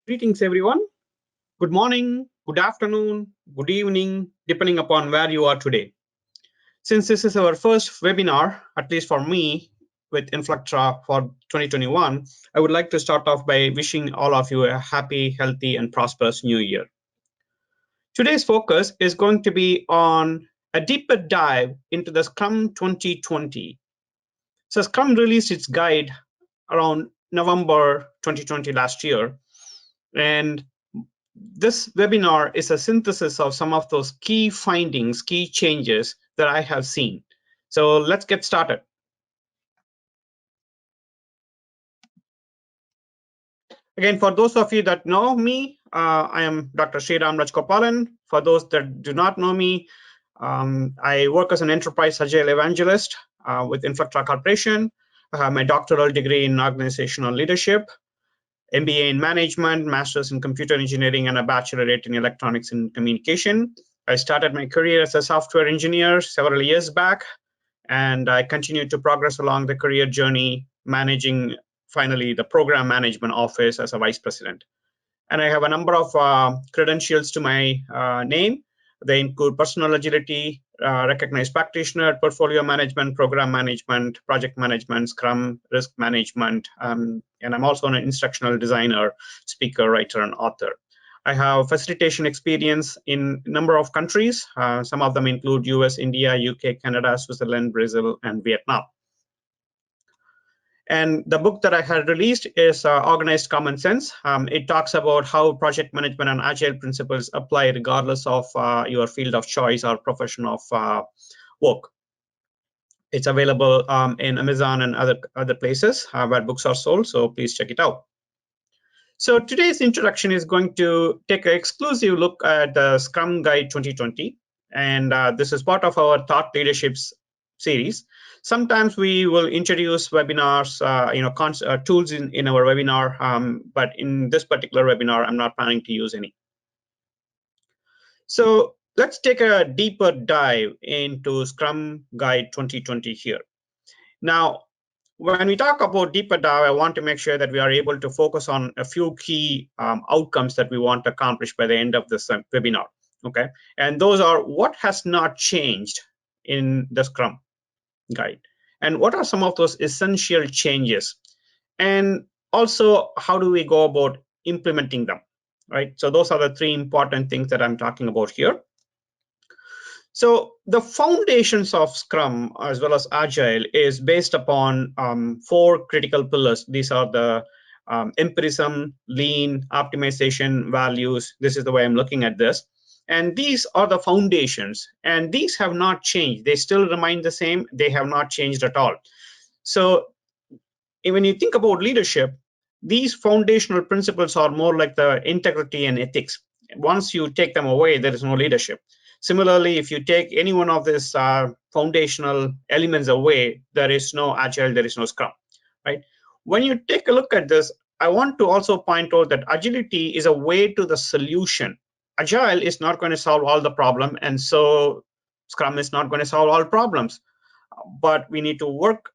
Greetings, everyone. Good morning, good afternoon, good evening, depending upon where you are today. Since this is our first webinar, at least for me, with Inflectra for 2021, I would like to start off by wishing all of you a happy, healthy, and prosperous new year. Today's focus is going to be on a deeper dive into the Scrum 2020. So Scrum released its guide around November 2020 last year, and this webinar is a synthesis of some of those key findings, key changes that I have seen. So let's get started. Again, for those of you that know me, I am Dr. Sriram Rajagopalan. For those that do not know me, I work as an enterprise agile evangelist with Inflectra Corporation. I have my doctoral degree in organizational leadership, MBA in management, master's in computer engineering, and a bachelorate in electronics and communication. I started my career as a software engineer several years back, and I continued to progress along the career journey, managing finally the program management office as a vice president. And I have a number of credentials to my name. They include personal agility, recognized practitioner, portfolio management, program management, project management, Scrum, risk management, and I'm also an instructional designer, speaker, writer, and author. I have facilitation experience in a number of countries. Some of them include US, India, UK, Canada, Switzerland, Brazil, and Vietnam. And the book that I had released is Organized Common Sense. It talks about how project management and agile principles apply regardless of your field of choice or profession of work. It's available in Amazon and other places where books are sold, so please check it out. So today's introduction is going to take an exclusive look at the Scrum Guide 2020. And this is part of our Thought Leadership series. Sometimes we will introduce webinars, tools in our webinar, but in this particular webinar, I'm not planning to use any. So let's take a deeper dive into Scrum Guide 2020 here. Now, when we talk about deeper dive, I want to make sure that we are able to focus on a few key outcomes that we want to accomplish by the end of this webinar. Okay, and those are what has not changed in the Scrum Guide, and what are some of those essential changes, and also how do we go about implementing them, right? So those are the three important things that I'm talking about here. So the foundations of Scrum as well as Agile is based upon four critical pillars. These are the Empiricism, Lean, Optimization, Values. This is the way I'm looking at this. And these are the foundations, and these have not changed. They still remain the same. They have not changed at all. So when you think about leadership, these foundational principles are more like the integrity and ethics. Once you take them away, there is no leadership. Similarly, if you take any one of these foundational elements away, there is no Agile, there is no Scrum, right? When you take a look at this, I want to also point out that agility is a way to the solution. Agile is not going to solve all the problem, and so Scrum is not going to solve all problems. But we need to work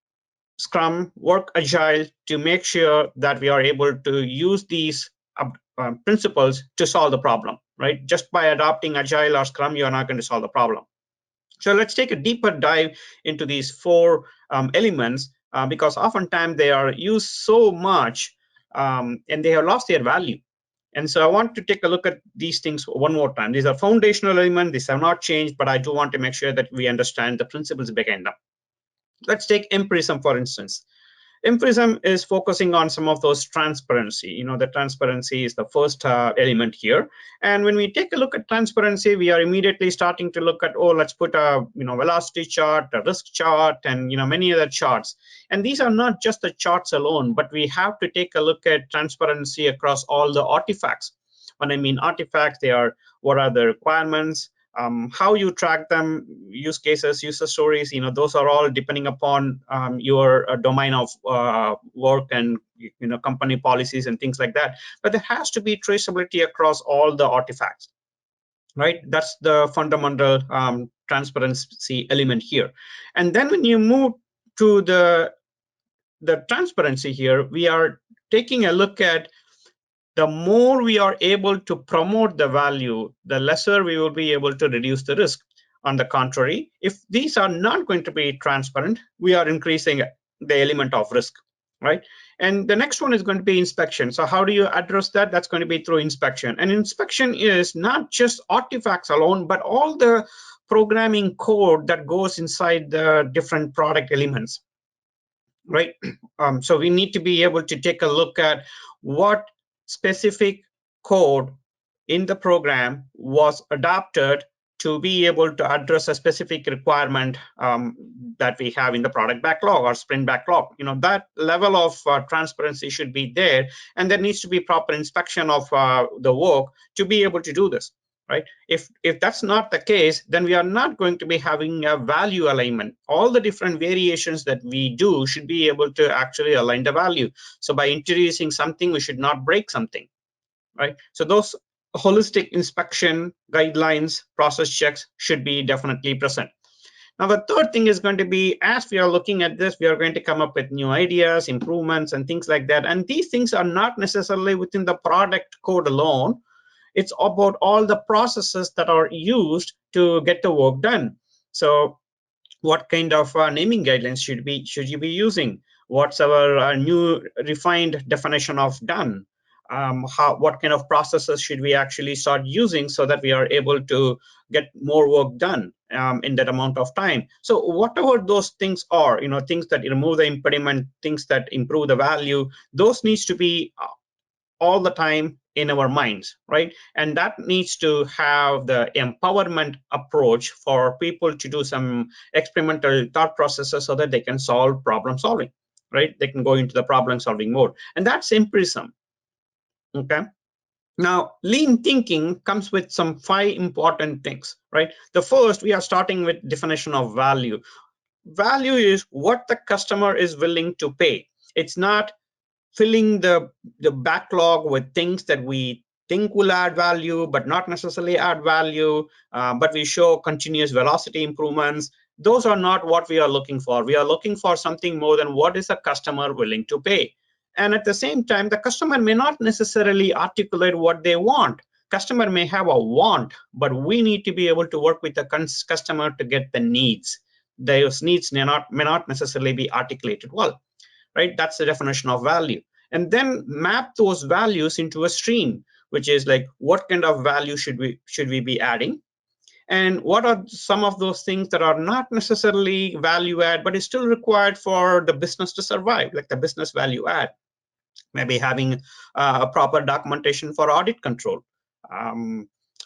Scrum, work Agile to make sure that we are able to use these principles to solve the problem, right? Just by adopting Agile or Scrum, you're not going to solve the problem. So let's take a deeper dive into these four elements because oftentimes they are used so much and they have lost their value. And so I want to take a look at these things one more time. These are foundational elements. These have not changed, but I do want to make sure that we understand the principles behind them. Let's take Empiricism, for instance. Empiricism is focusing on some of those transparency. The transparency is the first element here. And when we take a look at transparency, we are immediately starting to look at, let's put a velocity chart, a risk chart, and many other charts. And these are not just the charts alone, but we have to take a look at transparency across all the artifacts. When I mean artifacts, they are what are the requirements, how you track them, use cases, user stories, those are all depending upon your domain of work and company policies and things like that. But there has to be traceability across all the artifacts, right? That's the fundamental transparency element here. And then when you move to the transparency here, we are taking a look at the more we are able to promote the value, the lesser we will be able to reduce the risk. On the contrary, if these are not going to be transparent, we are increasing the element of risk, right? And the next one is going to be inspection. So how do you address that? That's going to be through inspection. And inspection is not just artifacts alone, but all the programming code that goes inside the different product elements, right? So we need to be able to take a look at what specific code in the program was adapted to be able to address a specific requirement that we have in the product backlog or sprint backlog. That level of transparency should be there, and there needs to be proper inspection of the work to be able to do this, right? If that's not the case, then we are not going to be having a value alignment. All the different variations that we do should be able to actually align the value. So by introducing something, we should not break something, right? So those holistic inspection guidelines, process checks should be definitely present. Now, the third thing is going to be, as we are looking at this, we are going to come up with new ideas, improvements, and things like that. And these things are not necessarily within the product code alone. It's about all the processes that are used to get the work done. So what kind of naming guidelines should you be using? What's our new refined definition of done? What kind of processes should we actually start using so that we are able to get more work done in that amount of time? So whatever those things are, things that remove the impediment, things that improve the value, those needs to be all the time in our minds, right? And that needs to have the empowerment approach for people to do some experimental thought processes so that they can solve problem solving, right? They can go into the problem solving mode. And that's empiricism. Okay. Now, lean thinking comes with some 5 important things, right? The first, we are starting with definition of value. Value is what the customer is willing to pay. It's not filling the backlog with things that we think will add value, but not necessarily add value, but we show continuous velocity improvements. Those are not what we are looking for. We are looking for something more than what is a customer willing to pay. And at the same time, the customer may not necessarily articulate what they want. Customer may have a want, but we need to be able to work with the customer to get the needs. Those needs may not necessarily be articulated well, right? That's the definition of value. And then map those values into a stream, which is like, what kind of value should we be adding? And what are some of those things that are not necessarily value add, but is still required for the business to survive, like the business value add? Maybe having a proper documentation for audit control,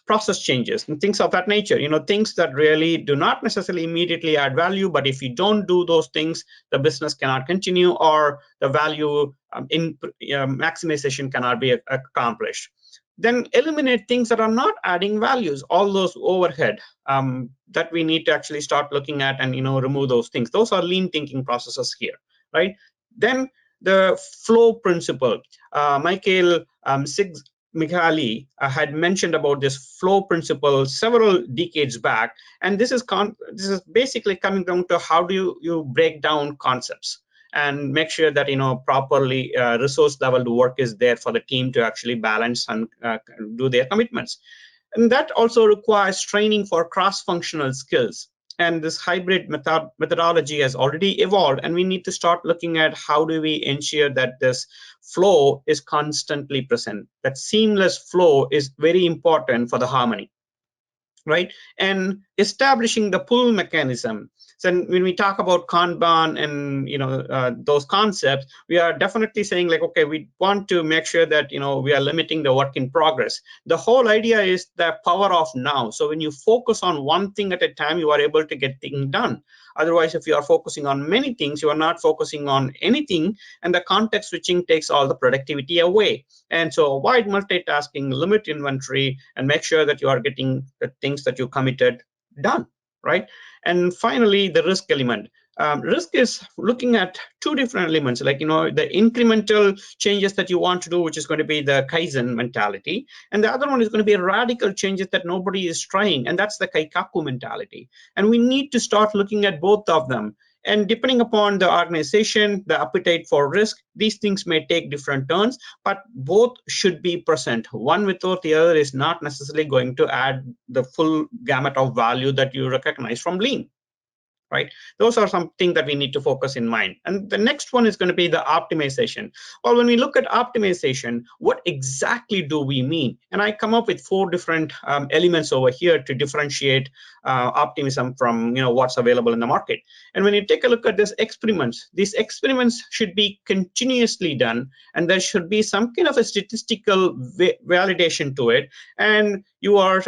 process changes, and things of that nature. Things that really do not necessarily immediately add value, but if you don't do those things, the business cannot continue, or the value maximization cannot be accomplished. Then eliminate things that are not adding values, all those overhead that we need to actually start looking at and remove those things. Those are lean thinking processes here, right? Then the flow principle. Michael Mihaly had mentioned about this flow principle several decades back, and this is basically coming down to how do you break down concepts and make sure that properly resource level work is there for the team to actually balance and do their commitments. And that also requires training for cross-functional skills. And this hybrid methodology has already evolved, and we need to start looking at how do we ensure that this flow is constantly present. That seamless flow is very important for the harmony, right? And establishing the pull mechanism. So when we talk about Kanban and those concepts, we are definitely saying like, okay, we want to make sure that we are limiting the work in progress. The whole idea is the power of now. So when you focus on one thing at a time, you are able to get things done. Otherwise, if you are focusing on many things, you are not focusing on anything, and the context switching takes all the productivity away. And so avoid multitasking, limit inventory, and make sure that you are getting the things that you committed done, right? And finally, the risk element. Risk is looking at 2 different elements, like the incremental changes that you want to do, which is going to be the Kaizen mentality, and the other one is going to be radical changes that nobody is trying, and that's the Kaikaku mentality. And we need to start looking at both of them. And depending upon the organization, the appetite for risk, these things may take different turns, but both should be present. One without the other is not necessarily going to add the full gamut of value that you recognize from lean. Right? Those are something that we need to focus in mind. And the next one is going to be the optimization. Well, when we look at optimization, what exactly do we mean? And I come up with 4 different elements over here to differentiate optimism from what's available in the market. And when you take a look at these experiments should be continuously done, and there should be some kind of a statistical validation to it. And you are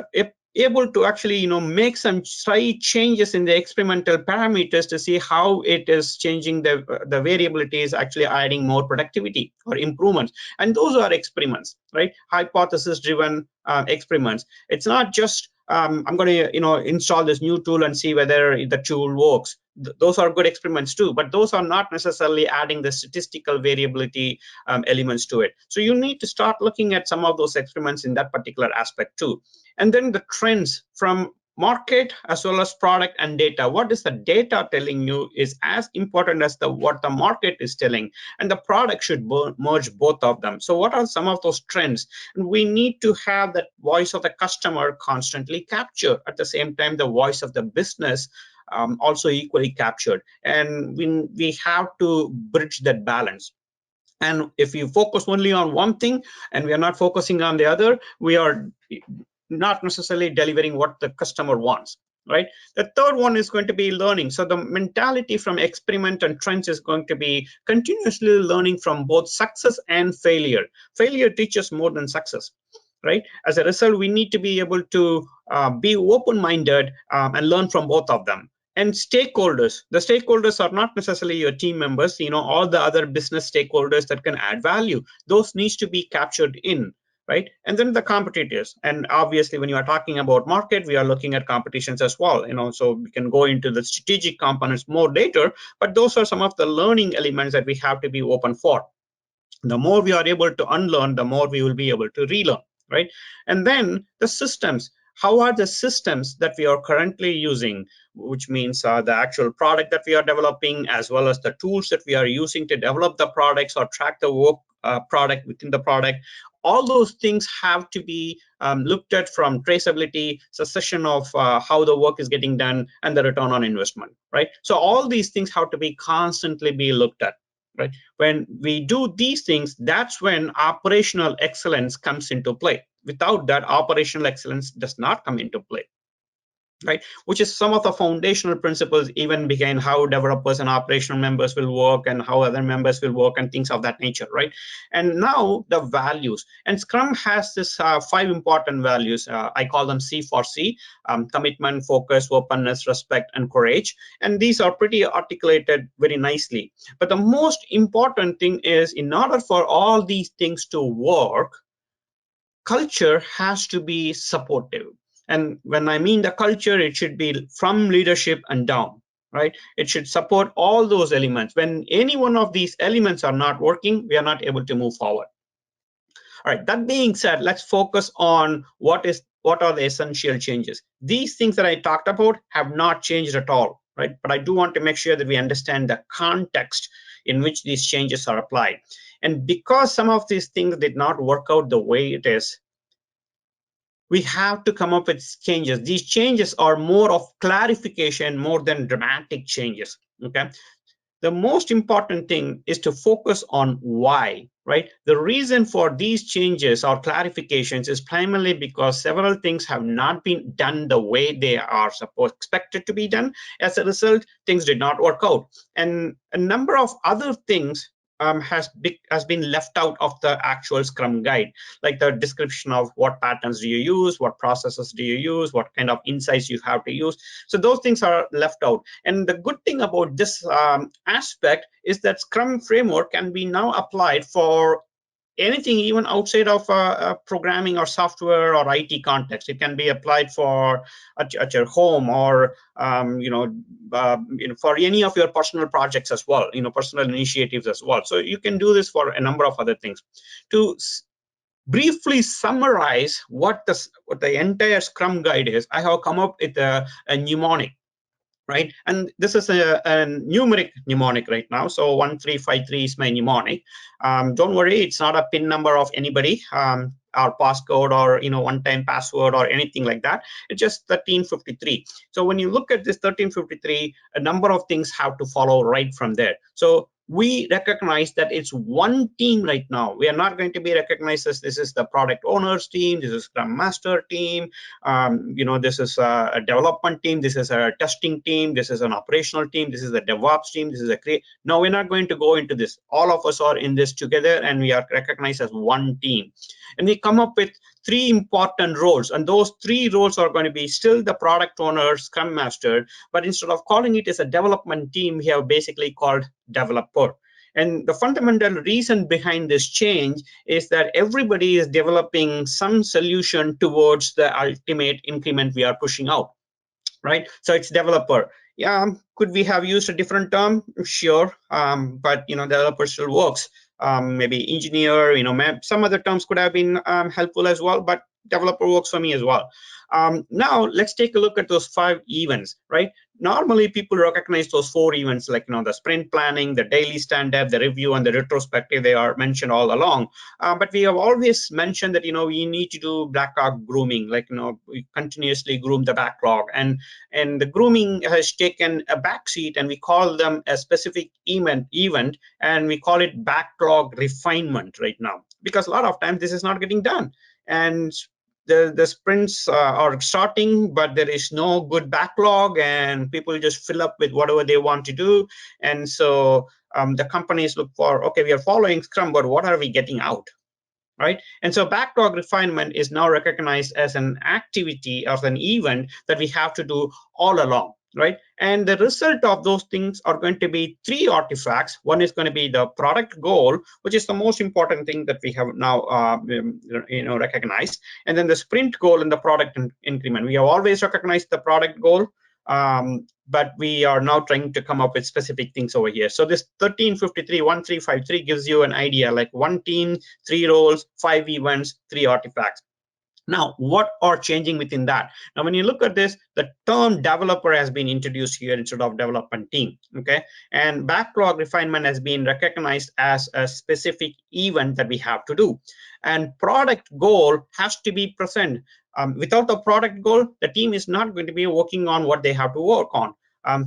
able to actually make some slight changes in the experimental parameters to see how it is changing the variability is actually adding more productivity or improvements. And those are experiments, right? Hypothesis driven experiments. It's not just I'm going to install this new tool and see whether the tool works. Those are good experiments too, but those are not necessarily adding the statistical variability elements to it. So you need to start looking at some of those experiments in that particular aspect too. And then the trends from market as well as product and data. What is the data telling you is as important as what the market is telling, and the product should merge both of them. So what are some of those trends? And we need to have that voice of the customer constantly captured. At the same time, the voice of the business also equally captured. And we have to bridge that balance. And if you focus only on one thing and we are not focusing on the other, we are not necessarily delivering what the customer wants, right? The third one is going to be learning. So the mentality from experiment and trends is going to be continuously learning from both success and failure. Failure teaches more than success, right? As a result, we need to be able to be open-minded and learn from both of them. And stakeholders, the stakeholders are not necessarily your team members, all the other business stakeholders that can add value. Those needs to be captured in, right? And then the competitors. And obviously, when you are talking about market, we are looking at competitions as well, so we can go into the strategic components more later, but those are some of the learning elements that we have to be open for. The more we are able to unlearn, the more we will be able to relearn, right? And then the systems. How are the systems that we are currently using, which means the actual product that we are developing, as well as the tools that we are using to develop the products or track the work product within the product. All those things have to be looked at from traceability, succession of how the work is getting done, and the return on investment, right? So all these things have to be constantly be looked at. Right? When we do these things, that's when operational excellence comes into play. Without that, operational excellence does not come into play. Right, which is some of the foundational principles even behind how developers and operational members will work and how other members will work and things of that nature, right? And now the values. And Scrum has this 5 important values. I call them C for C: commitment, focus, openness, respect, and courage. And these are pretty articulated very nicely. But the most important thing is, in order for all these things to work, culture has to be supportive. And when I mean the culture, it should be from leadership and down, right? It should support all those elements. When any one of these elements are not working, we are not able to move forward. All right, that being said, let's focus on what are the essential changes. These things that I talked about have not changed at all, right? But I do want to make sure that we understand the context in which these changes are applied. And because some of these things did not work out the way it is, we have to come up with changes. These changes are more of clarification more than dramatic changes, okay? The most important thing is to focus on why, right? The reason for these changes or clarifications is primarily because several things have not been done the way they are expected to be done. As a result, things did not work out. And a number of other things has been left out of the actual Scrum guide, like the description of what patterns do you use, what processes do you use, what kind of insights you have to use. So those things are left out. And the good thing about this aspect is that Scrum Framework can be now applied for anything, even outside of programming or software or IT context. It can be applied for at your home or for any of your personal projects as well, personal initiatives as well. So you can do this for a number of other things. To briefly summarize what the entire Scrum guide is, I have come up with a mnemonic. right? And this is a numeric mnemonic right now. So 1353 is my mnemonic. Don't worry, it's not a PIN number of anybody, or passcode, or one-time password or anything like that. It's just 1353. So when you look at this 1353, a number of things have to follow right from there. So we recognize that it's one team right now. We are not going to be recognized as this is the product owner's team, this is Scrum Master team, this is a development team, this is a testing team, this is an operational team, this is a DevOps team, this is a create. No, we're not going to go into this. All of us are in this together, and we are recognized as one team. And we come up with 3 important roles, and those 3 roles are going to be still the product owner, Scrum Master, but instead of calling it as a development team, we have basically called developer. And the fundamental reason behind this change is that everybody is developing some solution towards the ultimate increment we are pushing out, right? So it's developer. Yeah, could we have used a different term? Sure, but developer still works. Maybe engineer, some other terms could have been helpful as well, but developer works for me as well. Now let's take a look at those 5 events, right? Normally people recognize those 4 events, like the sprint planning, the daily stand-up, the review, and the retrospective. They are mentioned all along, but we have always mentioned that we need to do backlog grooming, like we continuously groom the backlog, and the grooming has taken a backseat, and we call them a specific event, and we call it backlog refinement right now, because a lot of times this is not getting done, and the sprints are starting, but there is no good backlog, and people just fill up with whatever they want to do. And so the companies look for, okay, we are following Scrum, but what are we getting out? Right? And so backlog refinement is now recognized as an activity, as an event that we have to do all along, right? And the result of those things are going to be 3 artifacts. One is going to be the product goal, which is the most important thing that we have now recognized. And then the sprint goal and the product increment. We have always recognized the product goal, but we are now trying to come up with specific things over here. So this 1353 gives you an idea, like 1 team, 3 roles, 5 events, 3 artifacts. Now, what are changing within that? Now, when you look at this, the term developer has been introduced here instead of development team, okay? And backlog refinement has been recognized as a specific event that we have to do. And product goal has to be present. Without the product goal, the team is not going to be working on what they have to work on.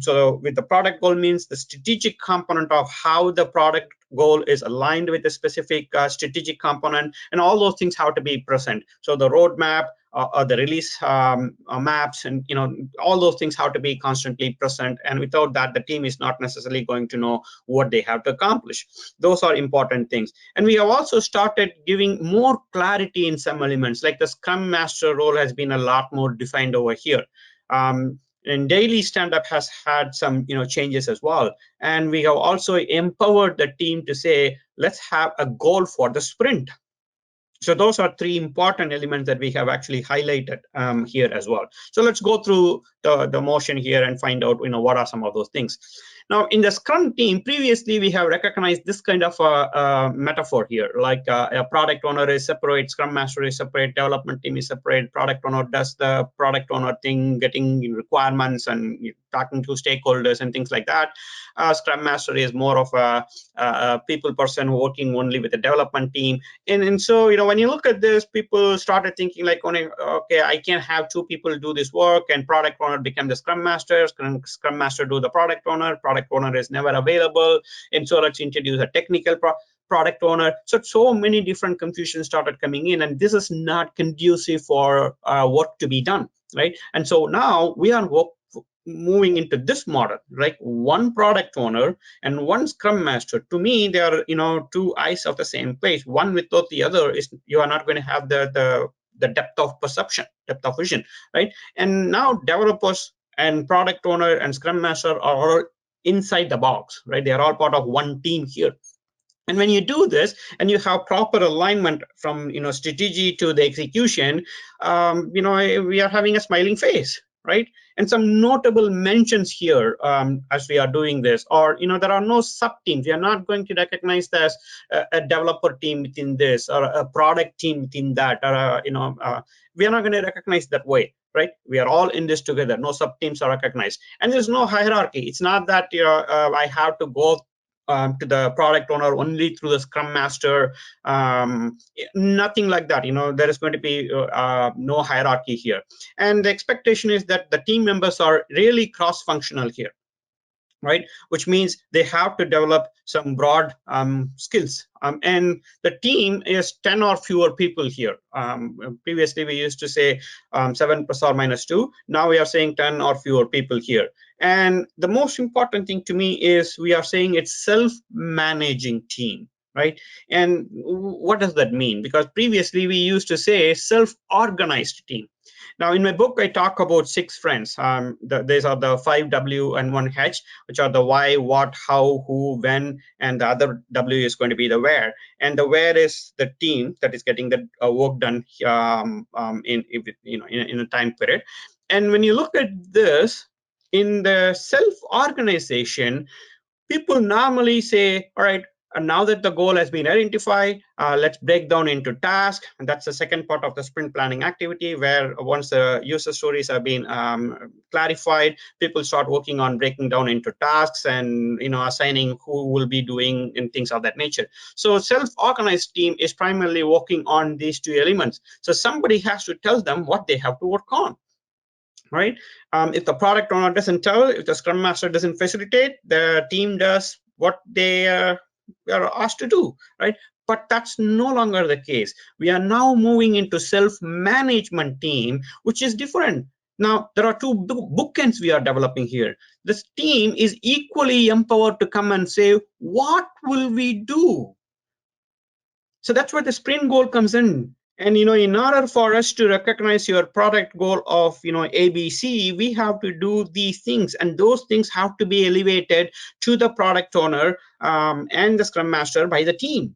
So with the product goal means the strategic component of how the product goal is aligned with the specific strategic component, and all those things have to be present. So the roadmap, the release maps, and all those things have to be constantly present. And without that, the team is not necessarily going to know what they have to accomplish. Those are important things. And we have also started giving more clarity in some elements, like the Scrum Master role has been a lot more defined over here. And daily stand-up has had some changes as well. And we have also empowered the team to say, let's have a goal for the sprint. So those are 3 important elements that we have actually highlighted here as well. So let's go through the motion here and find out what are some of those things. Now, in the Scrum team, previously we have recognized this kind of a metaphor here, like a product owner is separate, Scrum Master is separate, development team is separate, product owner does the product owner thing, getting requirements and talking to stakeholders and things like that. Scrum Master is more of a people person working only with the development team. And so, when you look at this, people started thinking like, okay, I can't have 2 people do this work, and product owner become the Scrum Master, Scrum Master do the product owner is never available, and so let's introduce a technical product owner. So many different confusions started coming in, and this is not conducive for work to be done, right? And so now we are moving into this model, right? 1 product owner and 1 Scrum Master. To me, they are 2 eyes of the same place. One without the other is you are not going to have the depth of perception, depth of vision, right? And now developers and product owner and Scrum Master are all inside the box, right? They are all part of 1 team here. And when you do this and you have proper alignment from strategy to the execution, we are having a smiling face, right? And some notable mentions here as we are doing this, or there are no sub teams. We are not going to recognize this a developer team within this, or a product team within that, or we are not going to recognize that way. right? We are all in this together. No sub teams are recognized, and there's no hierarchy. It's not that I have to go to the product owner only through the Scrum Master. Nothing like that. There is going to be no hierarchy here, and the expectation is that the team members are really cross-functional here, right? Which means they have to develop some broad skills. And the team is 10 or fewer people here. Previously, we used to say 7 plus or minus 2. Now we are saying 10 or fewer people here. And the most important thing to me is we are saying it's self-managing team, right? And what does that mean? Because previously we used to say self-organized team. Now, in my book, I talk about 6 friends. These are the 5 W and 1 H, which are the why, what, how, who, when, and the other W is going to be the where. And the where is the team that is getting the work done in a time period. And when you look at this, in the self-organization, people normally say, all right, and now that the goal has been identified, let's break down into tasks. And that's the second part of the sprint planning activity, where once the user stories have been clarified, people start working on breaking down into tasks and assigning who will be doing and things of that nature. So self-organized team is primarily working on these 2 elements. So somebody has to tell them what they have to work on. Right? If the product owner doesn't tell, if the Scrum Master doesn't facilitate, the team does what they are asked to do, right? But that's no longer the case. We are now moving into self-management team, which is different. Now, there are 2 bookends we are developing here. This team is equally empowered to come and say, what will we do? So that's where the sprint goal comes in. And in order for us to recognize your product goal of ABC, we have to do these things, and those things have to be elevated to the product owner and the Scrum Master by the team,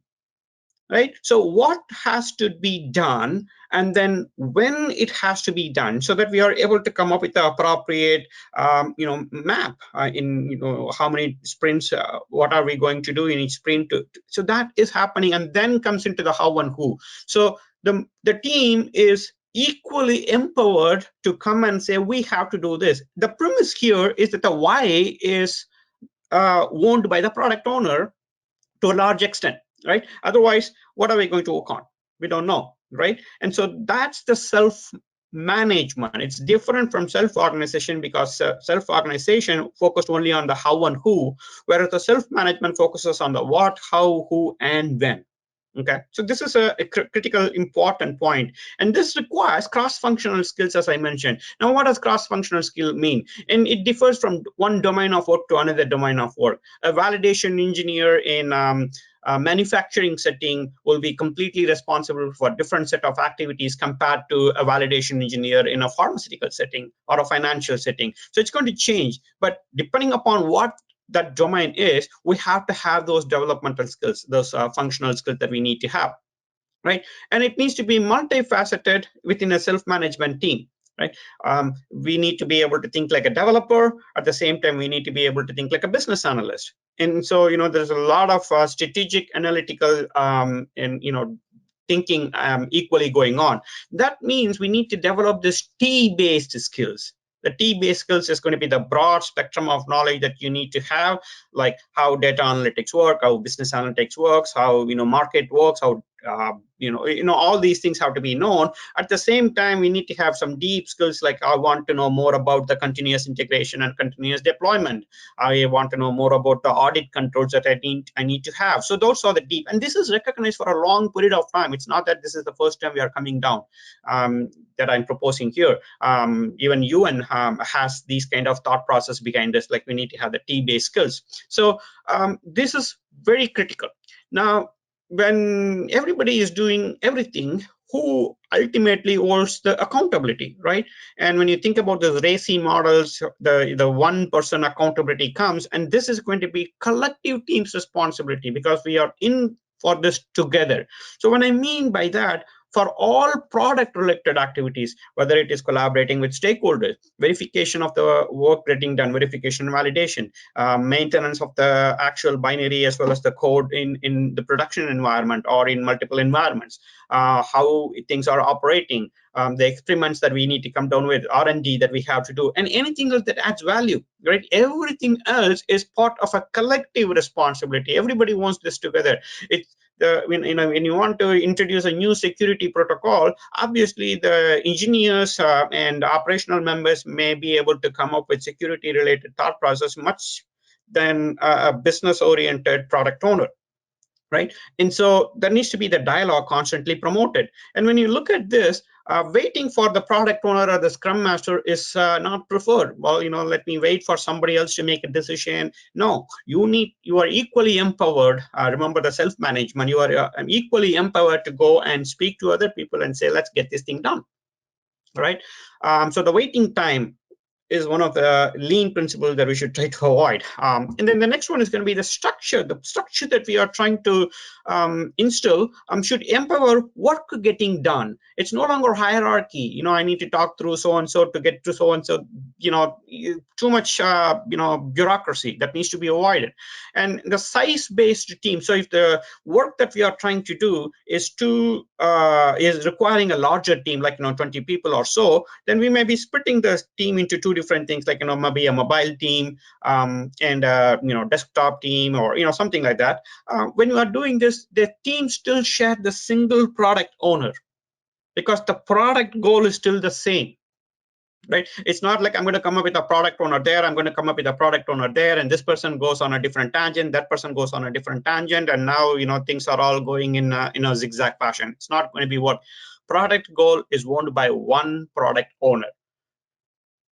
right? So what has to be done, and then when it has to be done, so that we are able to come up with the appropriate map in how many sprints, what are we going to do in each sprint. So that is happening, and then comes into the how and who. So the team is equally empowered to come and say, we have to do this. The premise here is that the why is owned by the product owner to a large extent, right? Otherwise, what are we going to work on? We don't know, right? And so that's the self-management. It's different from self-organization, because self-organization focused only on the how and who, whereas the self-management focuses on the what, how, who, and when. Okay, so this is a critical, important point, and this requires cross-functional skills, as I mentioned. Now, what does cross-functional skill mean? And it differs from one domain of work to another domain of work. A validation engineer in a manufacturing setting will be completely responsible for a different set of activities compared to a validation engineer in a pharmaceutical setting or a financial setting. So it's going to change, but depending upon what that domain is, we have to have those developmental skills, those functional skills that we need to have, right? And it needs to be multifaceted within a self-management team, right? We need to be able to think like a developer. At the same time, we need to be able to think like a business analyst. And so, there's a lot of strategic, analytical, and thinking equally going on. That means we need to develop this T-based skills. The T-based skills is going to be the broad spectrum of knowledge that you need to have, like how data analytics work, how business analytics works, how market works, how all these things have to be known. At the same time, we need to have some deep skills, like I want to know more about the continuous integration and continuous deployment. I want to know more about the audit controls that I need to have. So those are the deep, and this is recognized for a long period of time. It's not that this is the first time we are coming down that I'm proposing here. Even UN has these kind of thought process behind this, like we need to have the T-based skills. So this is very critical. Now, when everybody is doing everything, who ultimately holds the accountability, right? And when you think about the RACI models, the one person accountability comes, and this is going to be collective team's responsibility, because we are in for this together. So what I mean by that, for all product related activities, whether it is collaborating with stakeholders, verification of the work getting done, verification and validation, maintenance of the actual binary as well as the code in the production environment or in multiple environments, how things are operating, the experiments that we need to come down with, R&D that we have to do, and anything else that adds value, right? Everything else is part of a collective responsibility. Everybody wants this together. It's when you want to introduce a new security protocol, obviously the engineers and operational members may be able to come up with security related thought process much than a business oriented product owner, right? And so there needs to be the dialogue constantly promoted. And when you look at this, waiting for the product owner or the scrum master is not preferred. Well, let me wait for somebody else to make a decision. No, you are equally empowered. Remember the self-management. You are equally empowered to go and speak to other people and say, let's get this thing done, right? So the waiting time is one of the lean principles that we should try to avoid. And then the next one is going to be the structure. The structure that we are trying to instill should empower work getting done. It's no longer hierarchy. I need to talk through so-and-so to get to so-and-so, too much, bureaucracy that needs to be avoided. And the size-based team. So if the work that we are trying to do is requiring a larger team, like 20 people or so, then we may be splitting the team into two different things, like maybe a mobile team and desktop team, or something like that. When you are doing this, the team still share the single product owner, because the product goal is still the same, right? It's not like I'm going to come up with a product owner there, I'm going to come up with a product owner there, and this person goes on a different tangent, that person goes on a different tangent, and now things are all going in a zigzag fashion. It's not going to be what product goal is owned by one product owner,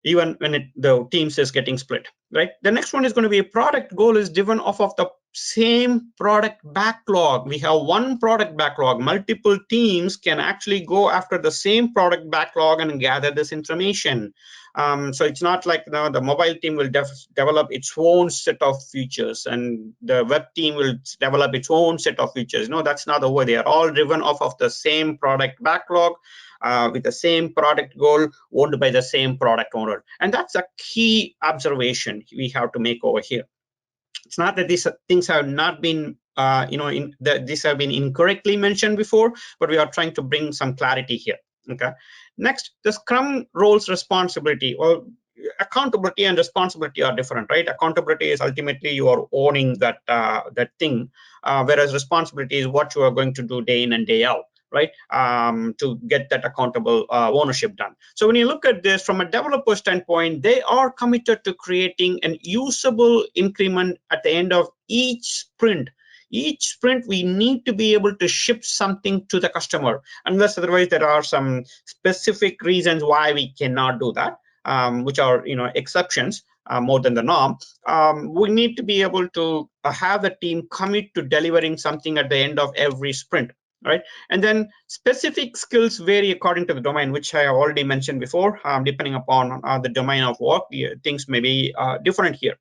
even when the teams is getting split, right? The next one is going to be a product goal is driven off of the same product backlog. We have one product backlog. Multiple teams can actually go after the same product backlog and gather this information. So it's not like the mobile team will develop its own set of features and the web team will develop its own set of features. No, that's not the way. They are all driven off of the same product backlog. With the same product goal owned by the same product owner. And that's a key observation we have to make over here. It's not that these things have not been, these have been incorrectly mentioned before, but we are trying to bring some clarity here. Okay. Next, the Scrum roles responsibility. Well, accountability and responsibility are different, right? Accountability is ultimately you are owning that thing, whereas responsibility is what you are going to do day in and day out, right? To get that accountable ownership done. So when you look at this from a developer standpoint, they are committed to creating an usable increment at the end of each sprint. Each sprint, we need to be able to ship something to the customer, unless otherwise there are some specific reasons why we cannot do that, which are exceptions more than the norm. We need to be able to have the team commit to delivering something at the end of every sprint. Right, and then specific skills vary according to the domain, which I have already mentioned before. Depending upon the domain of work, things may be different here.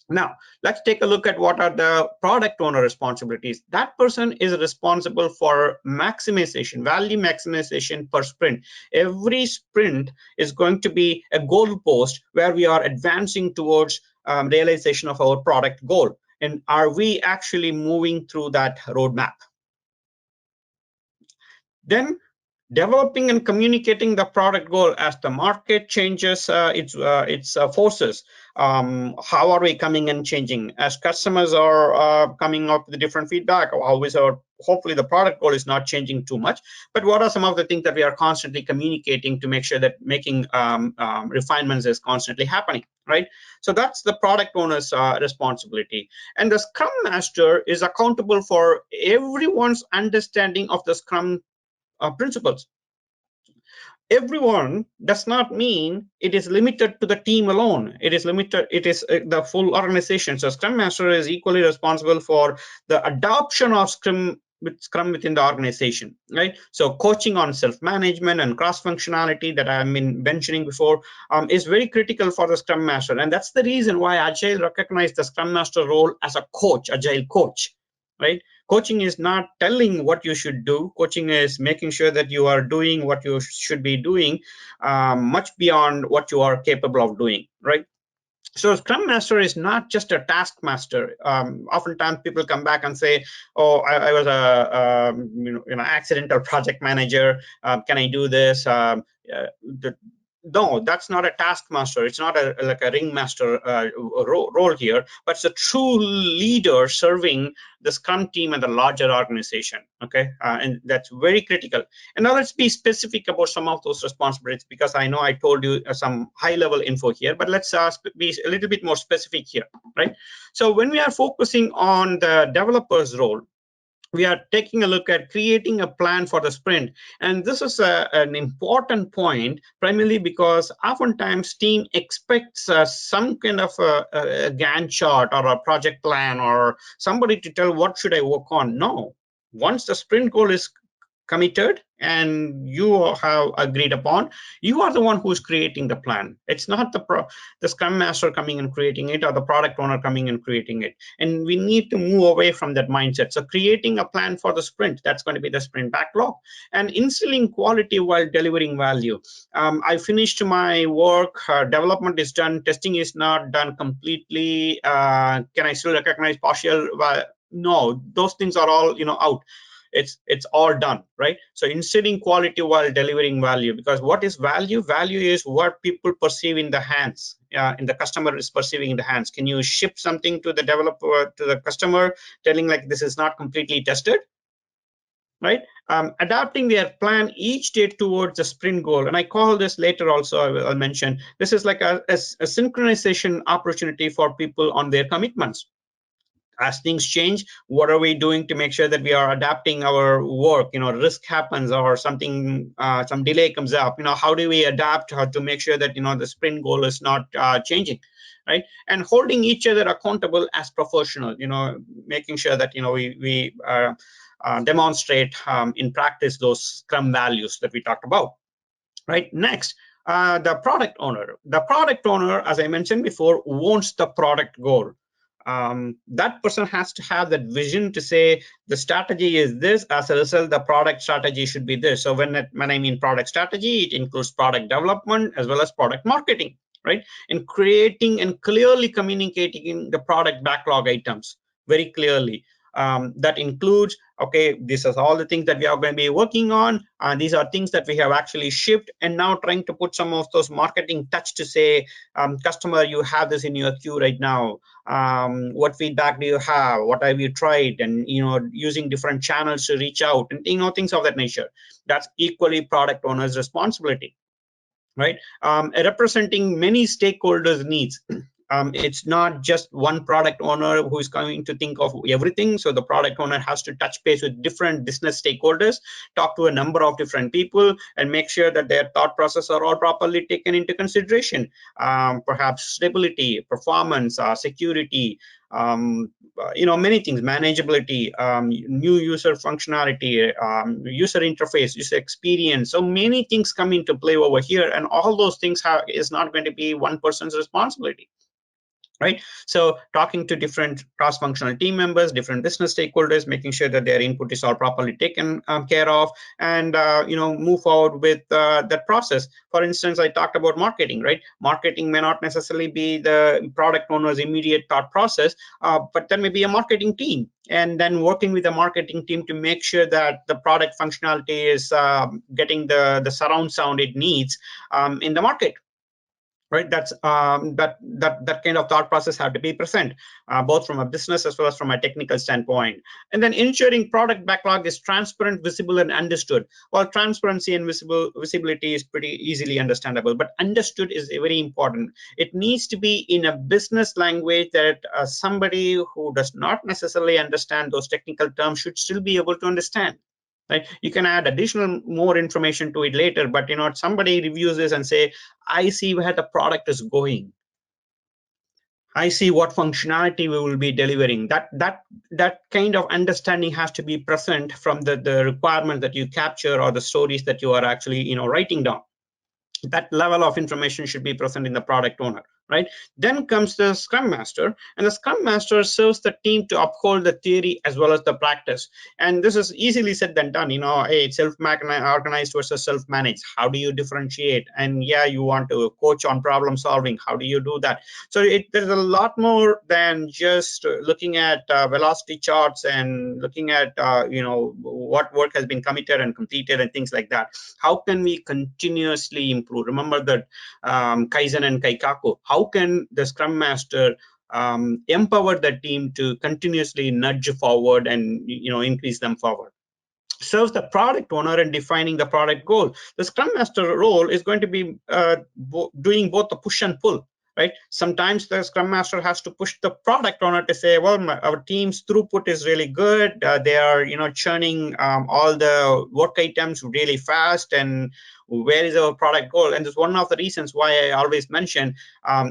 Now, let's take a look at what are the product owner responsibilities. That person is responsible for maximization, value maximization per sprint. Every sprint is going to be a goal post where we are advancing towards realization of our product goal. And are we actually moving through that roadmap? Then developing and communicating the product goal as the market changes its forces. How are we coming and changing as customers are coming up with different feedback? Hopefully the product goal is not changing too much, but what are some of the things that we are constantly communicating to make sure that making refinements is constantly happening, right? So that's the product owner's responsibility. And the Scrum Master is accountable for everyone's understanding of the Scrum principles. Everyone does not mean it is limited to the team alone. It is limited, it is the full organization. So Scrum Master is equally responsible for the adoption of Scrum within the organization, right? So coaching on self-management and cross-functionality that I've been mentioning before is very critical for the Scrum Master. And that's the reason why Agile recognized the Scrum Master role as a coach, Agile coach. right? Coaching is not telling what you should do. Coaching is making sure that you are doing what you should be doing, much beyond what you are capable of doing, right? So Scrum Master is not just a task master. Oftentimes people come back and say, "Oh, I was a accidental project manager. Can I do this?" No, that's not a task master. It's not like a ringmaster role here, but it's a true leader serving the Scrum team and the larger organization. Okay, and that's very critical. And now let's be specific about some of those responsibilities, because I know I told you some high-level info here, but let's be a little bit more specific here, right? So when we are focusing on the developer's role, we are taking a look at creating a plan for the sprint. And this is an important point, primarily because oftentimes team expects some kind of a Gantt chart or a project plan or somebody to tell what should I work on. No, once the sprint goal is committed and you have agreed upon, you are the one who's creating the plan. It's not the Scrum Master coming and creating it or the product owner coming and creating it. And we need to move away from that mindset. So creating a plan for the sprint, that's going to be the sprint backlog, and instilling quality while delivering value. I finished my work, development is done, testing is not done completely. Can I still recognize partial? No, those things are all out. It's all done, right? So instilling quality while delivering value, because what is value? Value is what people perceive in the hands, and the customer is perceiving in the hands. Can you ship something to the developer, to the customer, telling like this is not completely tested, right? Adapting their plan each day towards the sprint goal. And I call this later also, I'll mention, this is like a synchronization opportunity for people on their commitments. As things change, what are we doing to make sure that we are adapting our work? Risk happens or something, some delay comes up. How do we adapt to make sure that the sprint goal is not changing, right? And holding each other accountable as professional. Making sure that we demonstrate in practice those Scrum values that we talked about, right? Next, the product owner. The product owner, as I mentioned before, owns the product goal. That person has to have that vision to say the strategy is this, as a result the product strategy should be this. So when I mean product strategy, it includes product development as well as product marketing, right? And creating and clearly communicating the product backlog items very clearly. That includes, okay, this is all the things that we are going to be working on, and these are things that we have actually shipped, and now trying to put some of those marketing touch to say, customer, you have this in your queue right now. What feedback do you have? What have you tried? And using different channels to reach out, and things of that nature. That's equally product owner's responsibility, right? Representing many stakeholders' needs. It's not just one product owner who is going to think of everything. So the product owner has to touch base with different business stakeholders, talk to a number of different people, and make sure that their thought process are all properly taken into consideration. Perhaps stability, performance, security, many things, manageability, new user functionality, user interface, user experience. So many things come into play over here, and all those things is not going to be one person's responsibility, right? So talking to different cross-functional team members, different business stakeholders, making sure that their input is all properly taken care of, and move forward with that process. For instance, I talked about marketing, right? Marketing may not necessarily be the product owner's immediate thought process, but there may be a marketing team, and then working with the marketing team to make sure that the product functionality is getting the surround sound it needs in the market. Right, that's that kind of thought process have to be present, both from a business as well as from a technical standpoint. And then ensuring product backlog is transparent, visible, and understood. Well, transparency and visibility is pretty easily understandable, but understood is very important. It needs to be in a business language that somebody who does not necessarily understand those technical terms should still be able to understand. Right? You can add additional more information to it later, but somebody reviews this and say, I see where the product is going. I see what functionality we will be delivering. That kind of understanding has to be present from the requirement that you capture or the stories that you are actually writing down. That level of information should be present in the product owner, right? Then comes the Scrum Master, and the Scrum Master serves the team to uphold the theory as well as the practice. And this is easily said than done. Hey, self-organized versus self-managed. How do you differentiate? And yeah, you want to coach on problem solving. How do you do that? So there's a lot more than just looking at velocity charts and looking at what work has been committed and completed and things like that. How can we continuously improve? Remember that Kaizen and Kaikaku. How can the Scrum Master empower the team to continuously nudge forward and increase them forward? Serves the product owner in defining the product goal. The Scrum Master role is going to be doing both the push and pull. Right? Sometimes the Scrum Master has to push the product owner to say, well, our team's throughput is really good. They are, churning all the work items really fast, and where is our product goal? And this is one of the reasons why I always mention,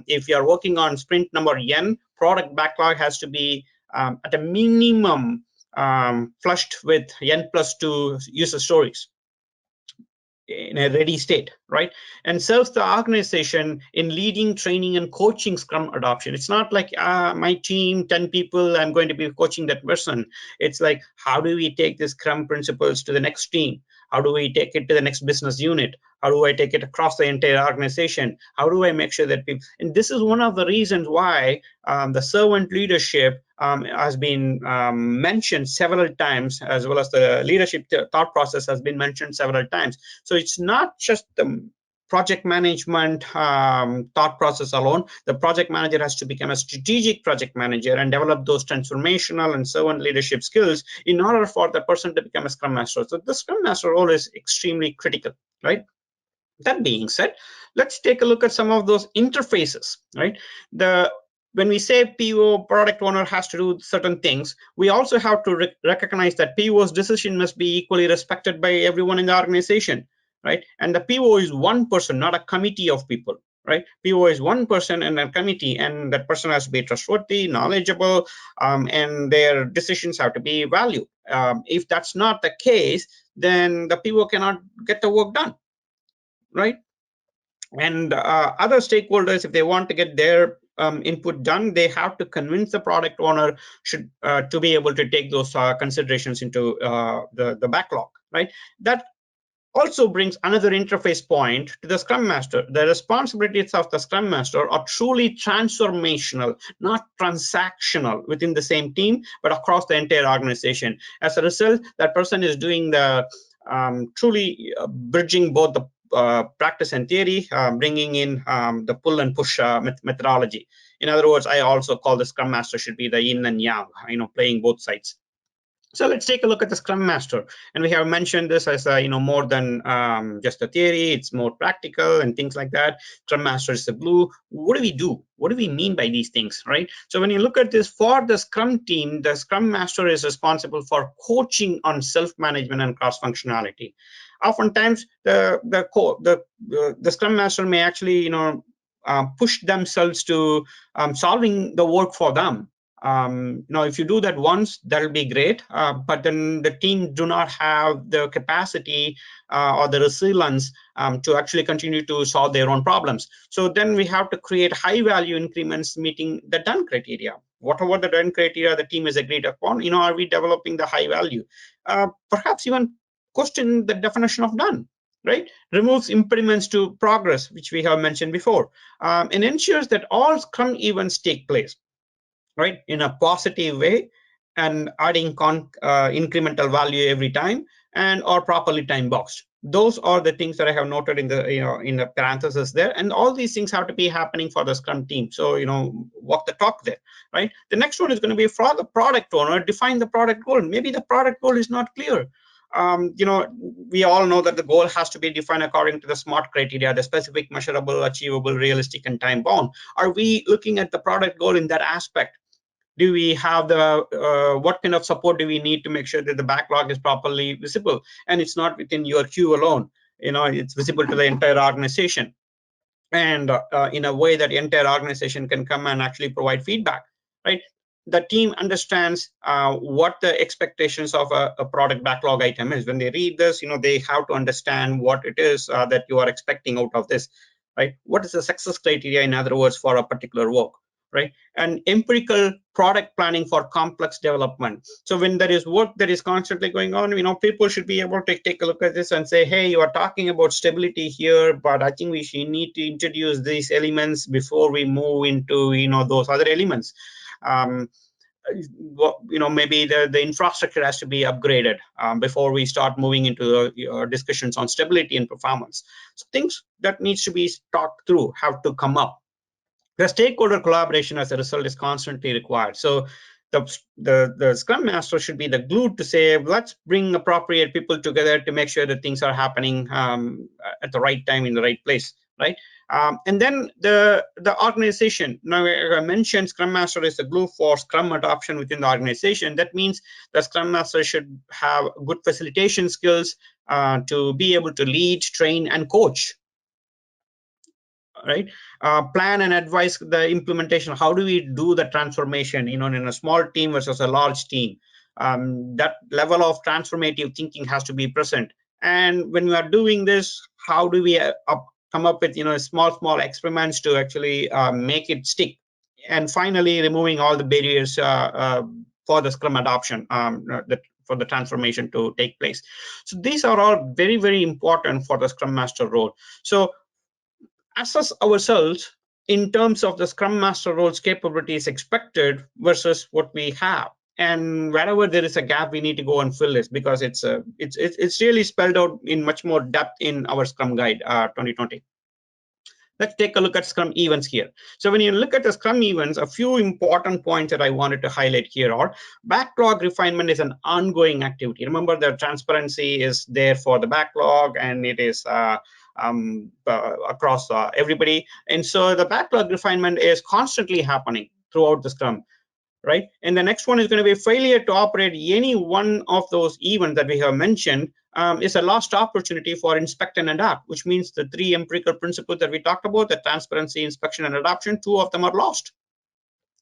if you are working on sprint number N, product backlog has to be at a minimum flushed with N+2 user stories in a ready state, right? And serves the organization in leading, training, and coaching Scrum adoption. It's not like my team, 10 people, I'm going to be coaching that person. It's like, how do we take the Scrum principles to the next team? How do we take it to the next business unit? How do I take it across the entire organization? How do I make sure that people, and this is one of the reasons why the servant leadership has been mentioned several times, as well as the leadership thought process has been mentioned several times. So it's not just the project management thought process alone. The project manager has to become a strategic project manager and develop those transformational and servant leadership skills in order for the person to become a Scrum Master. So the Scrum Master role is extremely critical, right? That being said, let's take a look at some of those interfaces, right? When we say PO, product owner, has to do certain things, we also have to recognize that PO's decision must be equally respected by everyone in the organization, right? And the PO is one person, not a committee of people, right? PO is one person in a committee, and that person has to be trustworthy, knowledgeable, and their decisions have to be valued. If that's not the case, then the PO cannot get the work done, right? And other stakeholders, if they want to get their input done, they have to convince the product owner to be able to take those considerations into the backlog, right? That also brings another interface point to the Scrum Master. The responsibilities of the Scrum Master are truly transformational, not transactional within the same team, but across the entire organization. As a result, that person is doing the truly bridging both the practice and theory, bringing in the pull and push methodology. In other words, I also call the Scrum Master should be the yin and yang, playing both sides. So let's take a look at the Scrum Master, and we have mentioned this as more than just a theory. It's more practical and things like that. Scrum Master is the glue. What do we do? What do we mean by these things, right? So when you look at this, for the Scrum team, the Scrum Master is responsible for coaching on self-management and cross-functionality. Oftentimes, the Scrum Master may actually push themselves to solving the work for them. If you do that once, that'll be great, but then the team do not have the capacity or the resilience to actually continue to solve their own problems. So then we have to create high value increments meeting the done criteria. Whatever the done criteria the team has agreed upon, are we developing the high value? Perhaps even question the definition of done, right? Removes impediments to progress, which we have mentioned before, and ensures that all Scrum events take place, right, in a positive way, and adding incremental value every time, and or properly time boxed. Those are the things that I have noted in the in the parenthesis there, and all these things have to be happening for the Scrum team. So walk the talk there, right? The next one is going to be for the product owner. Define the product goal. Maybe the product goal is not clear. We all know that the goal has to be defined according to the SMART criteria: the specific, measurable, achievable, realistic, and time bound. Are we looking at the product goal in that aspect? Do we have the what kind of support do we need to make sure that the backlog is properly visible, and it's not within your queue alone? It's visible to the entire organization, and in a way that the entire organization can come and actually provide feedback, right? The team understands what the expectations of a product backlog item is. When they read this, they have to understand what it is that you are expecting out of this. right? What is the success criteria, in other words, for a particular work, right? And empirical product planning for complex development. So when there is work that is constantly going on, people should be able to take a look at this and say, hey, you are talking about stability here, but I think we should need to introduce these elements before we move into those other elements. Maybe the infrastructure has to be upgraded before we start moving into discussions on stability and performance. So things that needs to be talked through have to come up. The stakeholder collaboration as a result is constantly required. So the Scrum Master should be the glue to say, let's bring appropriate people together to make sure that things are happening at the right time in the right place, right? And then the organization. Now, I mentioned Scrum Master is the glue for Scrum adoption within the organization. That means the Scrum Master should have good facilitation skills to be able to lead, train, and coach, right? Plan and advise the implementation. How do we do the transformation, in a small team versus a large team? That level of transformative thinking has to be present. And when we are doing this, how do we come up with small experiments to actually make it stick? And finally, removing all the barriers for the Scrum adoption, for the transformation to take place. So these are all very, very important for the Scrum Master role. So assess ourselves in terms of the Scrum Master role's capabilities expected versus what we have. And wherever there is a gap, we need to go and fill this, because it's really spelled out in much more depth in our Scrum Guide 2020. Let's take a look at Scrum Events here. So when you look at the Scrum Events, a few important points that I wanted to highlight here are: backlog refinement is an ongoing activity. Remember, the transparency is there for the backlog, and it is across everybody. And so the backlog refinement is constantly happening throughout the Scrum, right? And the next one is going to be failure to operate any one of those events that we have mentioned is a lost opportunity for inspect and adapt, which means the three empirical principles that we talked about, the transparency, inspection, and adoption, two of them are lost,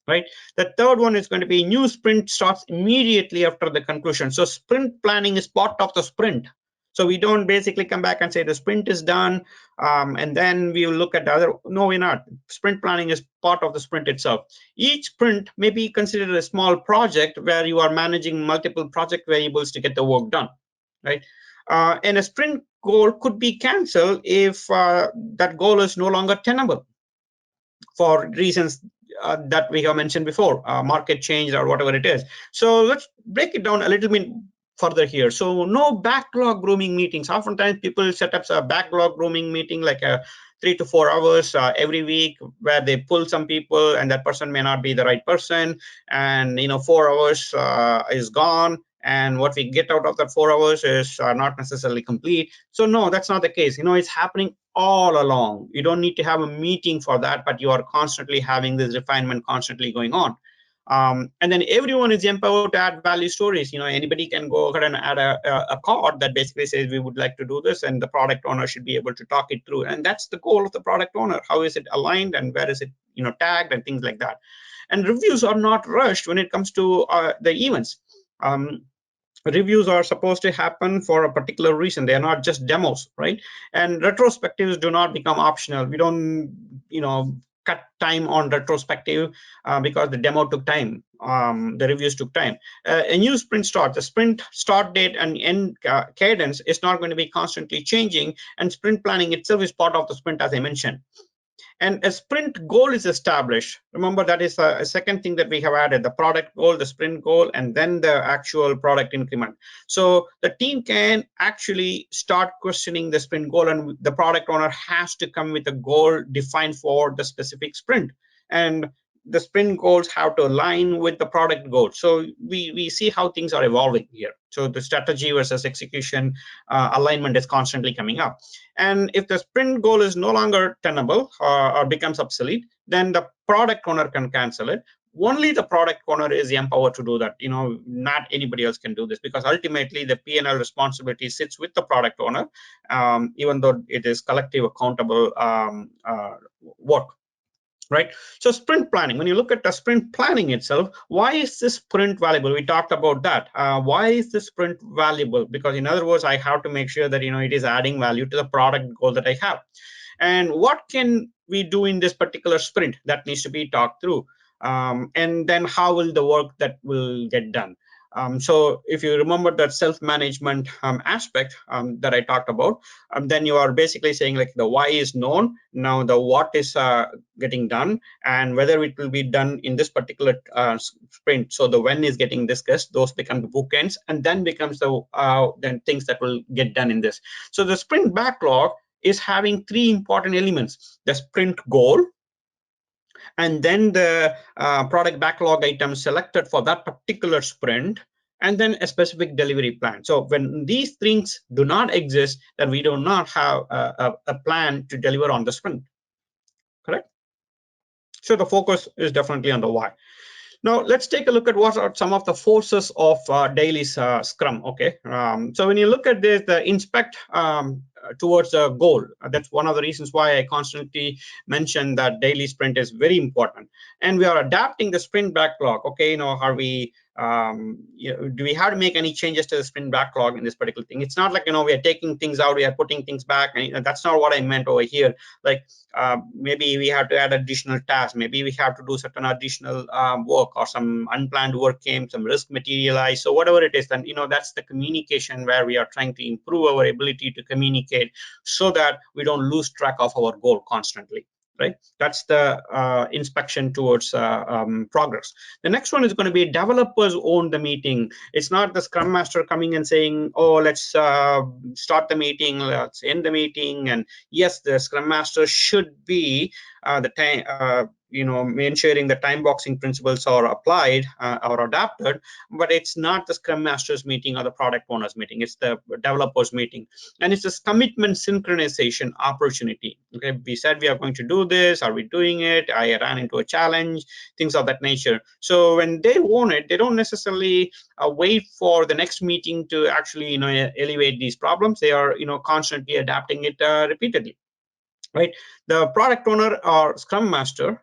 right? The third one is going to be new sprint starts immediately after the conclusion. So sprint planning is part of the sprint. So we don't basically come back and say the sprint is done, and then we will look at the other. No, we're not. Sprint planning is part of the sprint itself. Each sprint may be considered a small project where you are managing multiple project variables to get the work done, right? And a sprint goal could be canceled if that goal is no longer tenable for reasons that we have mentioned before, market change or whatever it is. So let's break it down a little bit further here. So no backlog grooming meetings. Oftentimes people set up a backlog grooming meeting, like a 3 to 4 hours every week, where they pull some people, and that person may not be the right person, and 4 hours is gone, and what we get out of that 4 hours is not necessarily complete. So no, that's not the case. It's happening all along. You don't need to have a meeting for that, but you are constantly having this refinement constantly going on. And then everyone is empowered to add value stories. Anybody can go ahead and add a card that basically says we would like to do this, and the product owner should be able to talk it through. And that's the goal of the product owner. How is it aligned, and where is it tagged, and things like that. And reviews are not rushed when it comes to the events. Reviews are supposed to happen for a particular reason. They are not just demos, right? And retrospectives do not become optional. We don't cut time on retrospective because the demo took time, the reviews took time. A new sprint start, the sprint start date and end cadence is not going to be constantly changing, and sprint planning itself is part of the sprint, as I mentioned. And a sprint goal is established. Remember, that is a second thing that we have added: the product goal, the sprint goal, and then the actual product increment. So the team can actually start questioning the sprint goal, and the product owner has to come with a goal defined for the specific sprint. And the sprint goals have to align with the product goal. So we see how things are evolving here. So the strategy versus execution alignment is constantly coming up. And if the sprint goal is no longer tenable or becomes obsolete, then the product owner can cancel it. Only the product owner is empowered to do that. Not anybody else can do this, because ultimately the P&L responsibility sits with the product owner, even though it is collective accountable work. Right? So sprint planning, when you look at the sprint planning itself, why is this sprint valuable? We talked about that. Why is this sprint valuable? Because in other words, I have to make sure that it is adding value to the product goal that I have. and what can we do in this particular sprint that needs to be talked through, and then how will the work that will get done. So if you remember that self-management aspect that I talked about, then you are basically saying like the why is known, now the what is getting done, and whether it will be done in this particular sprint. So the when is getting discussed, those become the bookends, and then becomes the then things that will get done in this. So the sprint backlog is having three important elements: the sprint goal, and then the product backlog items selected for that particular sprint, and then a specific delivery plan. So when these things do not exist, then we do not have a plan to deliver on the sprint, correct? So the focus is definitely on the why. Now let's take a look at what are some of the forces of daily Scrum. Okay, so when you look at this, the inspect towards the goal. That's one of the reasons why I constantly mention that daily sprint is very important. And we are adapting the sprint backlog. Okay, are we do we have to make any changes to the sprint backlog in this particular thing? It's not like we are taking things out, we are putting things back, and that's not what I meant over here. Like maybe we have to add additional tasks, maybe we have to do certain additional work, or some unplanned work came, some risk materialized. So whatever it is, then that's the communication where we are trying to improve our ability to communicate so that we don't lose track of our goal constantly. Right, that's the inspection towards progress. The next one is going to be developers own the meeting. It's not the Scrum Master coming and saying, oh, let's start the meeting, let's end the meeting. And yes, the Scrum Master should be the time, ensuring the time boxing principles are applied or adapted, but it's not the Scrum Master's meeting or the product owner's meeting. It's the developer's meeting, and it's this commitment synchronization opportunity. Okay, we said we are going to do this. Are we doing it? I ran into a challenge, things of that nature. So when they own it, they don't necessarily wait for the next meeting to actually elevate these problems. They are constantly adapting it repeatedly. Right, the product owner or Scrum Master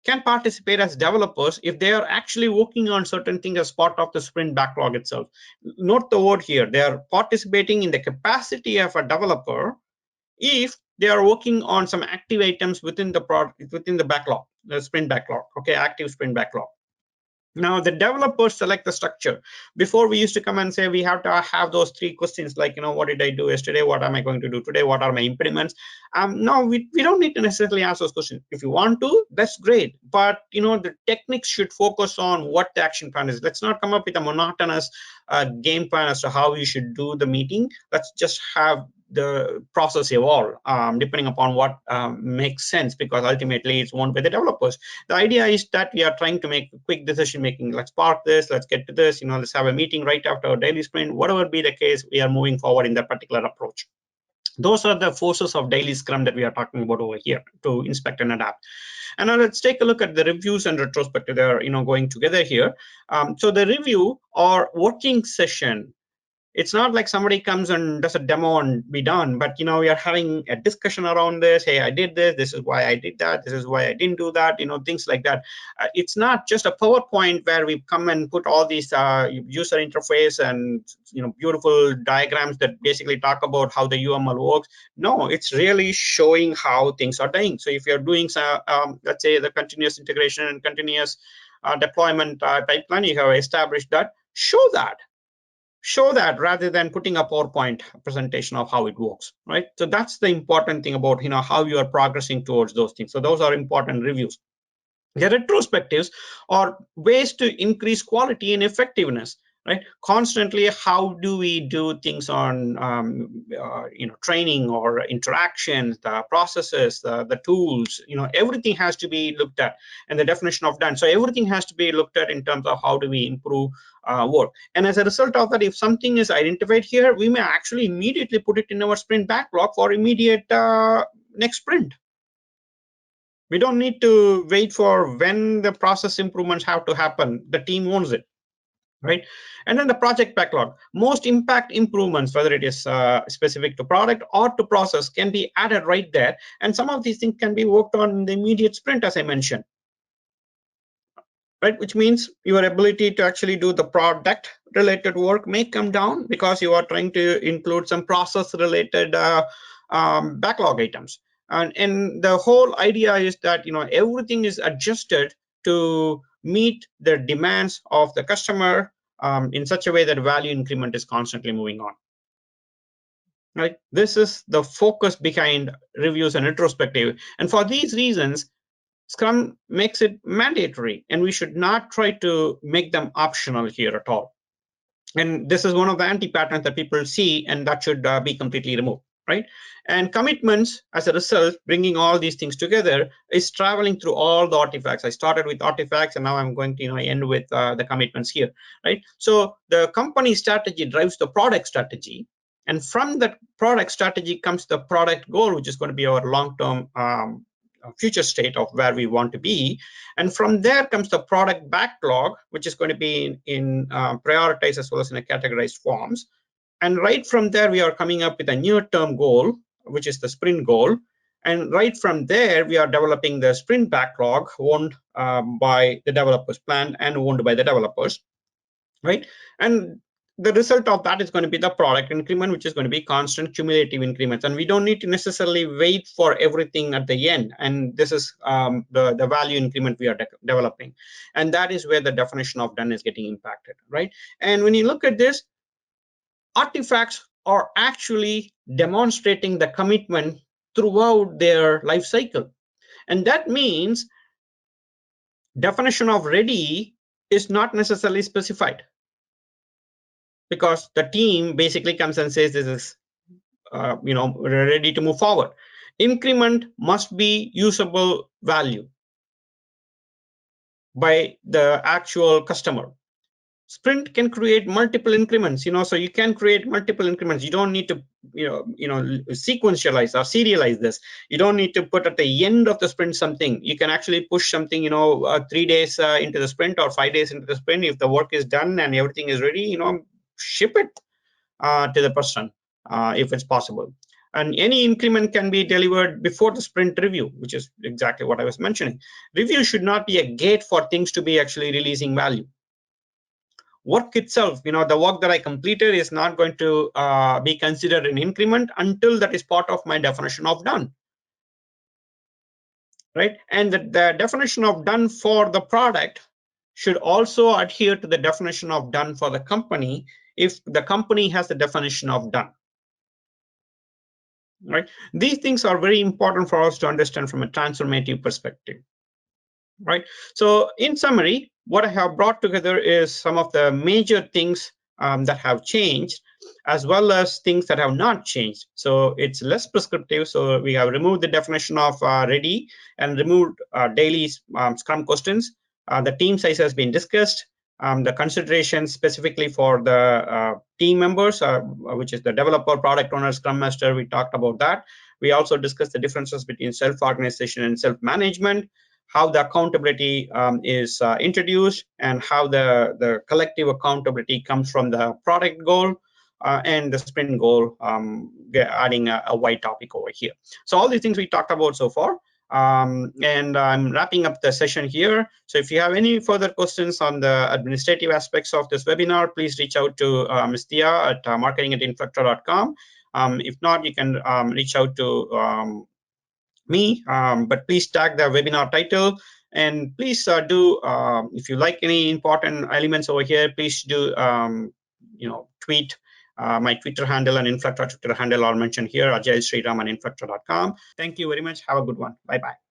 can participate as developers if they are actually working on certain things as part of the sprint backlog itself. Note the word here, they are participating in the capacity of a developer if they are working on some active items within the product, within the backlog, the sprint backlog. Okay, active sprint backlog. Now the developers select the structure. Before, we used to come and say we have to have those three questions, like what did I do yesterday, what am I going to do today, what are my impediments. No, we don't need to necessarily ask those questions. If you want to, that's great, but the techniques should focus on what the action plan is. Let's not come up with a monotonous game plan as to how you should do the meeting. Let's just have the process evolve depending upon what makes sense, because ultimately it's owned by the developers. The idea is that we are trying to make quick decision making. Let's park this, let's get to this, let's have a meeting right after our daily sprint. Whatever be the case, we are moving forward in that particular approach. Those are the forces of daily Scrum that we are talking about over here to inspect and adapt. And now let's take a look at the reviews and retrospective. They're going together here. So the review or working session, it's not like somebody comes and does a demo and be done, but we are having a discussion around this. Hey, I did this, this is why I did that, this is why I didn't do that, things like that. It's not just a PowerPoint where we come and put all these user interface and beautiful diagrams that basically talk about how the UML works. No, it's really showing how things are done. So if you're doing let's say the continuous integration and continuous deployment pipeline, you have established that, show that rather than putting a PowerPoint presentation of how it works, right? So that's the important thing about how you are progressing towards those things. So those are important reviews. The retrospectives are ways to increase quality and effectiveness, right? Constantly, how do we do things on training or interactions, the processes, the tools, everything has to be looked at, and the definition of done. So everything has to be looked at in terms of how do we improve work. And as a result of that, if something is identified here, we may actually immediately put it in our sprint backlog for immediate next sprint. We don't need to wait for when the process improvements have to happen. The team owns it, right? And then the project backlog. Most impact improvements, whether it is specific to product or to process, can be added right there. And some of these things can be worked on in the immediate sprint, as I mentioned. Right, which means your ability to actually do the product related work may come down because you are trying to include some process related backlog items. And the whole idea is that everything is adjusted to meet the demands of the customer in such a way that value increment is constantly moving on. Right? This is the focus behind reviews and retrospective. And for these reasons, Scrum makes it mandatory, and we should not try to make them optional here at all. And this is one of the anti-patterns that people see, and that should be completely removed, right? And commitments, as a result, bringing all these things together, is traveling through all the artifacts. I started with artifacts, and now I'm going to end with the commitments here, right? So the company strategy drives the product strategy, and from that product strategy comes the product goal, which is going to be our long-term future state of where we want to be. And from there comes the product backlog, which is going to be in prioritized as well as in a categorized forms. And right from there, we are coming up with a near-term goal, which is the sprint goal. And right from there, we are developing the sprint backlog owned by the developers, planned and owned by the developers, right? And the result of that is going to be the product increment, which is going to be constant cumulative increments. And we don't need to necessarily wait for everything at the end. And this is the value increment we are developing. And that is where the definition of done is getting impacted, right? And when you look at this, artifacts are actually demonstrating the commitment throughout their life cycle. And that means definition of ready is not necessarily specified, because the team basically comes and says this is ready to move forward. Increment must be usable value by the actual customer. Sprint can create multiple increments, so you can create multiple increments. You don't need to sequentialize or serialize this. You don't need to put at the end of the sprint something. You can actually push something 3 days into the sprint or 5 days into the sprint. If the work is done and everything is ready, ship it to the person if it's possible. And any increment can be delivered before the sprint review, which is exactly what I was mentioning. Review should not be a gate for things to be actually releasing value. Work itself, the work that I completed is not going to be considered an increment until that is part of my definition of done. Right? And the definition of done for the product should also adhere to the definition of done for the company if the company has the definition of done. Right? These things are very important for us to understand from a transformative perspective. Right? So in summary, what I have brought together is some of the major things that have changed, as well as things that have not changed. So it's less prescriptive. So we have removed the definition of ready and removed daily Scrum questions. The team size has been discussed. The considerations specifically for the team members, which is the developer, product owner, Scrum Master, we talked about that. We also discussed the differences between self-organization and self-management, how the accountability is introduced, and how the collective accountability comes from the product goal and the sprint goal, adding a white topic over here. So all these things we talked about so far. And I'm wrapping up the session here. So if you have any further questions on the administrative aspects of this webinar, please reach out to Ms. Thea at marketing@inflectra.com. If not, you can reach out to me, but please tag the webinar title. And please do, if you like any important elements over here, please do, tweet. My Twitter handle and Inflectra Twitter handle are mentioned here, Ajay Sriram and Inflectra.com. Thank you very much. Have a good one. Bye-bye.